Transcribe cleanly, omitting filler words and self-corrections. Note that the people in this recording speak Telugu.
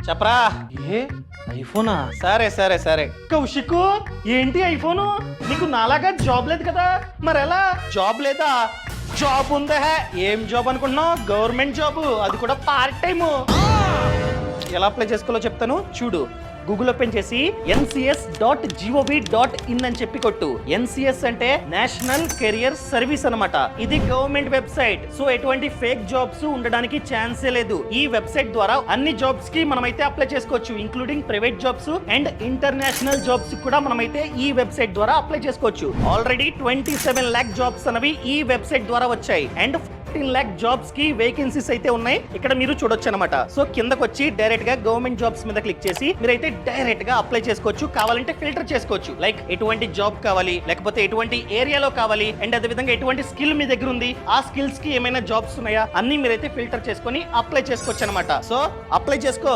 చెప్పరా. ఏ ఐఫోనా? సరే సరే సరే. కౌశిక్ ఏంటి ఐఫోను? నీకు నాలాగా జాబ్ లేదు కదా, మరెలా? జాబ్ లేదా? జాబ్ ఉందా? ఏం జాబ్ అనుకుంటున్నావు? గవర్నమెంట్ జాబ్, అది కూడా పార్ట్ టైము. ఎలా అప్లై చేసుకోవాలో చెప్తాను చూడు. గూగుల్ ఓపెన్ చేసి ncs.gov.in అని చెప్పి కొట్టు. NCS అంటే నేషనల్ కెరియర్ సర్వీస్ అన్నమాట. ఇది గవర్నమెంట్ వెబ్సైట్. సో ఎటువంటి ఫేక్ జాబ్స్ ఉండడానికి ఛాన్సే లేదు. ఈ వెబ్సైట్ ద్వారా అన్ని జాబ్స్ కి మనమైతే అప్లై చేసుకోవచ్చు, including private jobs and international jobs కూడా మనమైతే ఈ వెబ్సైట్ ద్వారా అప్లై చేసుకోవచ్చు. ఆల్రెడీ 27 lakh జాబ్స్ అనేవి ఈ వెబ్సైట్ ద్వారా వచ్చాయి అండ్ 15 lakh జాబ్స్ కి వేకెన్సీస్ అయితే ఉన్నాయి. ఇక్కడ మీరు చూడొచ్చు అనమాట. సో కిందకి వచ్చి డైరెక్ట్ గా గవర్నమెంట్ జాబ్స్ మీద క్లిక్ చేసి మీరైతే డైరెక్ట్ గా అప్లై చేసుకోవచ్చు. కావాలంటే ఫిల్టర్ చేసుకోవచ్చు, లైక్ ఎటువంటి జాబ్ కావాలి, లేకపోతే ఎటువంటి ఏరియాలో కావాలి, అండ్ అదే విధంగా ఎటువంటి స్కిల్ మీ దగ్గర ఉంది, ఆ స్కిల్స్ కి ఏమైనా జాబ్స్ ఉన్నాయా అన్ని మీరైతే ఫిల్టర్ చేసుకొని అప్లై చేసుకోవచ్చు అనమాట. సో అప్లై చేసుకో.